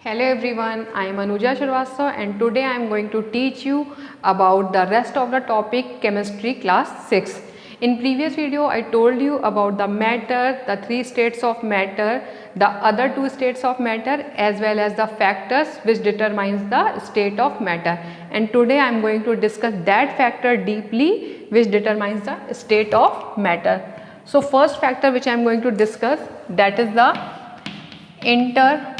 Hello everyone, I am Anuja Sharwastava and today I am going to teach you about the rest of the topic chemistry class 6. In previous video I told you about the matter, the three states of matter, the other two states of matter as well as the factors which determines the state of matter, and today I am going to discuss that factor deeply which determines the state of matter. So first factor which I am going to discuss, that is the interparticle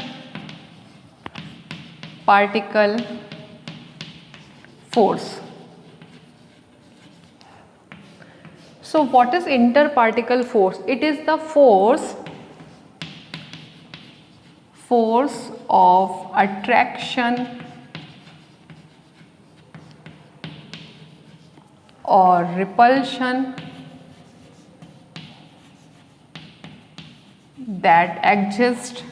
force. So what is interparticle force? It is the force of attraction or repulsion that exists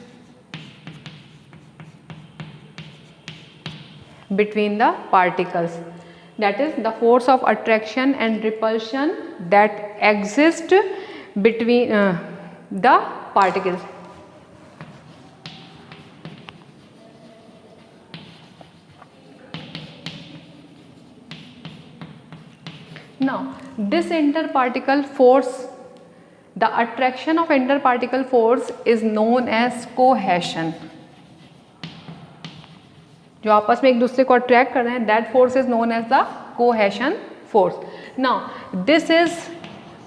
between the particles. That is the force of attraction and repulsion that exists between the particles. Now this interparticle force, the attraction of interparticle force is known as cohesion. जो आपस में एक दूसरे को attract कर रहे हैं, that force is known as the cohesion force. Now this is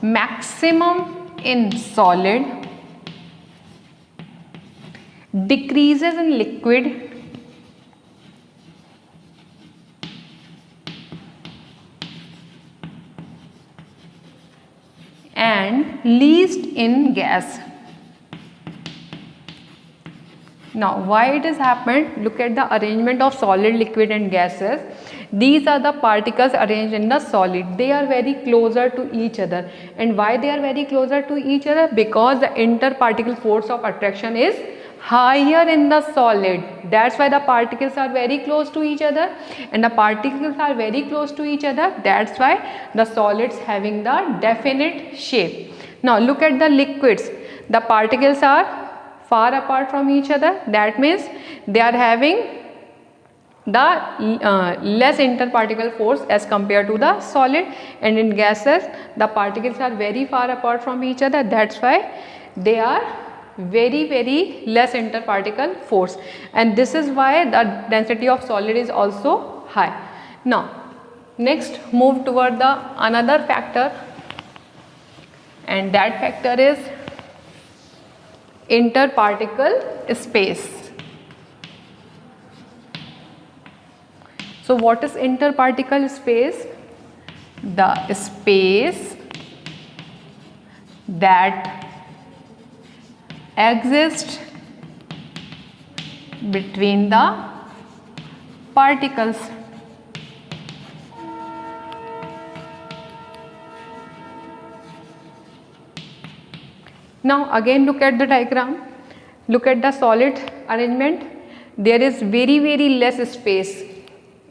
maximum in solid, decreases in liquid, and least in gas. Now why it has happened? Look at the arrangement of solid, liquid and gases. These are the particles arranged in the solid. They are very closer to each other. And why they are very closer to each other? Because the interparticle force of attraction is higher in the solid. That's why the particles are very close to each other, and the particles are very close to each other. That's why the solids having the definite shape. Now look at the liquids. The particles are far apart from each other. That means they are having the less interparticle force as compared to the solid, and in gases the particles are very far apart from each other. That's why they are very less interparticle force, and this is why the density of solid is also high. Now next move toward the another factor, and that factor is interparticle space. So what is interparticle space? The space that exists between the particles. Now again look at the diagram. Look at the solid arrangement. There is very less space.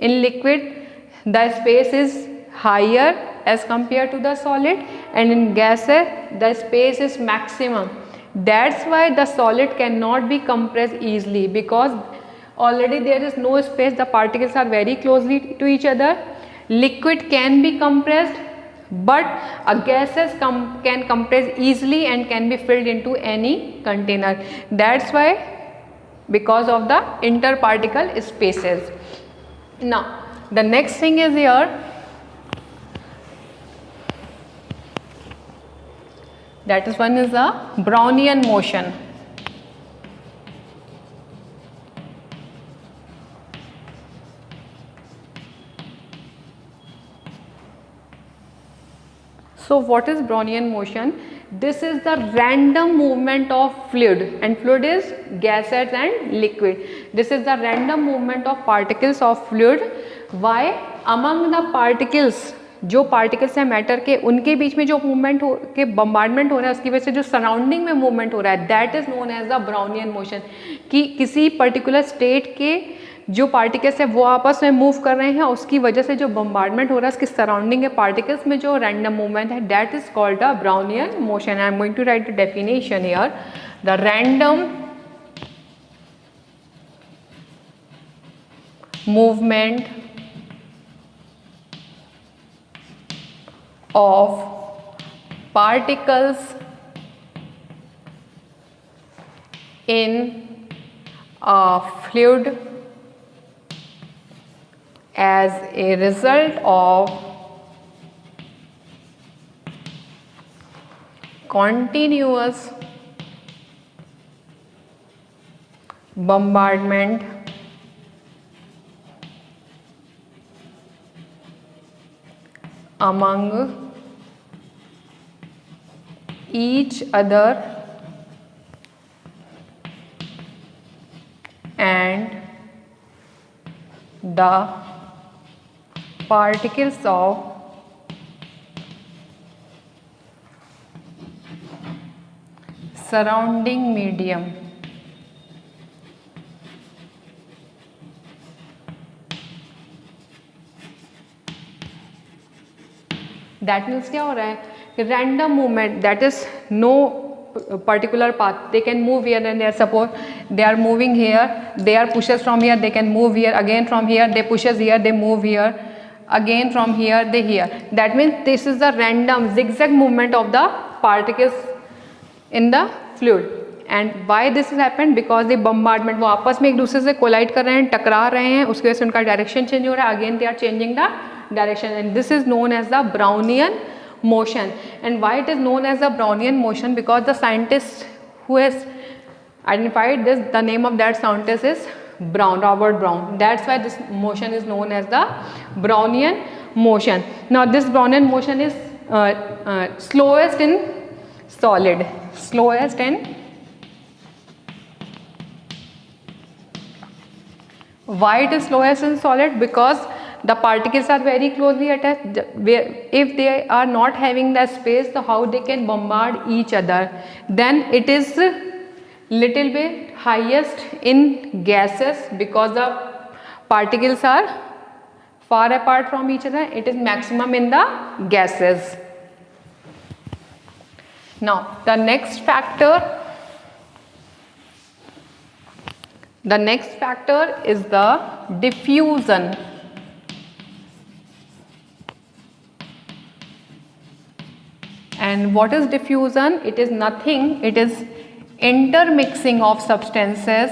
In liquid the space is higher as compared to the solid, and in gases the space is maximum. That's why the solid cannot be compressed easily, because already there is no space. The particles are very closely to each other. Liquid can be compressed, but a gases can compress easily and can be filled into any container. That's why, because of the interparticle spaces. Now the next thing is here, that is one is the Brownian motion. So what is Brownian motion? This is the random movement of fluid, and fluid is gases and liquid. This is the random movement of particles of fluid. Why? Among the particles, जो particles हैं matter के, उनके बीच में जो movement हो के bombardment हो रहा है, उसकी वजह से जो सराउंडिंग में मूवमेंट हो रहा है, that is known as the Brownian motion. कि किसी पर्टिकुलर स्टेट के जो पार्टिकल्स है वो आपस में मूव कर रहे हैं, उसकी वजह से जो बम्बार्डमेंट हो रहा है उसकी सराउंडिंग के पार्टिकल्स में जो रैंडम मूवमेंट है, that is called a Brownian motion. I am going to write the definition here. The random movement of particles in a fluid as a result of continuous bombardment among each other and the particles of surrounding medium that means क्या हो रहा है random movement, that is no particular path, they can move here and there. Suppose they are moving here, they are pushes from here, they can move here, again from here they pushes here, they move here, again from here they here. That means this is the random zigzag movement of the particles in the fluid. And why this has happened? Because the bombardment, वो आपस में एक दूसरे से collide कर रहे हैं, टकरा रहे हैं, उसकी वजह से उनका डायरेक्शन चेंज हो रहा है, again they are changing the direction, and this is known as the Brownian motion. And why it is known as the Brownian motion? Because the scientist who has identified this, the name of that scientist is Brown, Robert Brown. That's why this motion is known as the Brownian motion. Now this Brownian motion is slowest in solid, slowest in why it is slowest in solid? Because the particles are very closely attached. If they are not having the space, so how they can bombard each other? Then it is little bit highest in gases, because the particles are far apart from each other. It is maximum in the gases. Now the next factor is the diffusion. And what is diffusion? It is nothing, it is intermixing of substances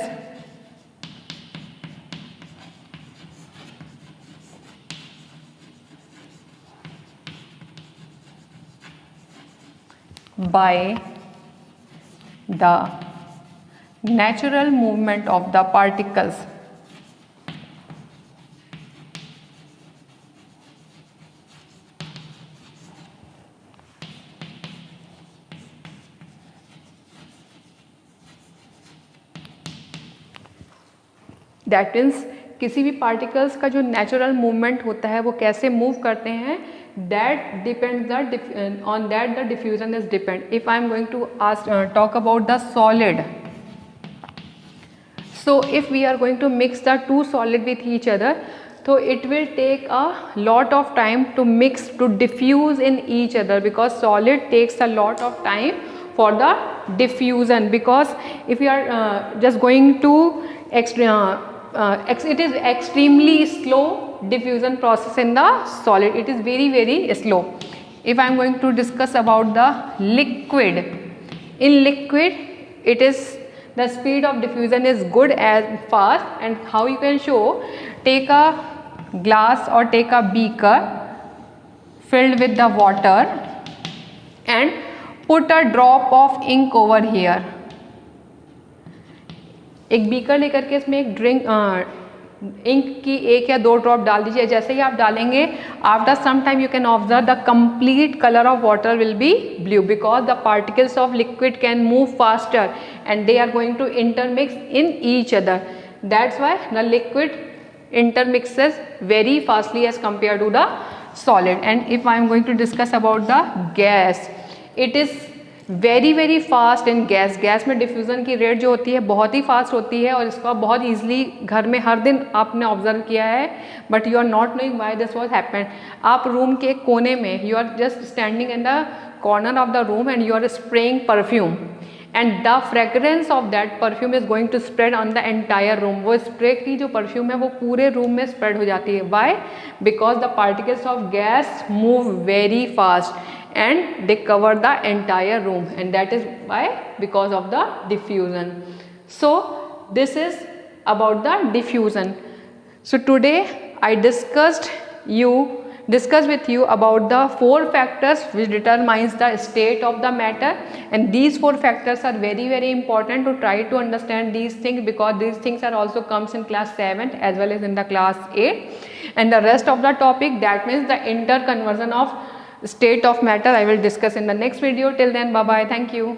by the natural movement of the particles. That means किसी भी particles का जो natural movement होता है वो कैसे move करते हैं, that depends on that the diffusion is depend. If I am going to talk about the solid, so if we are going to mix the two solid with each other, so it will take a lot of time to mix, to diffuse in each other, because solid takes a lot of time for the diffusion. Because if you are just going to it is extremely slow diffusion process in the solid, it is very slow. If I am going to discuss about the liquid, in liquid it is the speed of diffusion is good as fast. And how you can show, take a glass or take a beaker filled with the water and put a drop of ink over here. एक beaker लेकर के इसमें एक drink ink की 1 या 2 drop डाल दीजिए. जैसे ही आप डालेंगे, after some time you can observe the complete colour of water will be blue, because the particles of liquid can move faster and they are going to intermix in each other. That's why the liquid intermixes very fastly as compared to the solid. And if I am going to discuss about the gas, it is very fast in gas. Gas में diffusion की rate जो होती है बहुत ही fast होती है और इसको आप बहुत ईजिली घर में हर दिन आपने ऑब्जर्व किया है, but you are not knowing why this was happened. आप रूम के कोने में, you are just standing in the corner of the room and you are spraying perfume, and the fragrance of that perfume is going to spread on the entire room. वो spray की जो perfume है वो पूरे room में spread हो जाती है। Why? Because the particles of gas move very fast and they cover the entire room, and that is why because of the diffusion. So this is about the diffusion. So today I discussed with you about the 4 factors which determines the state of the matter, and these 4 factors are very very important to try to understand these things, because these things are also comes in class 7 as well as in the class 8, and the rest of the topic, that means the interconversion of state of matter, I will discuss in the next video. Till then, bye bye, thank you.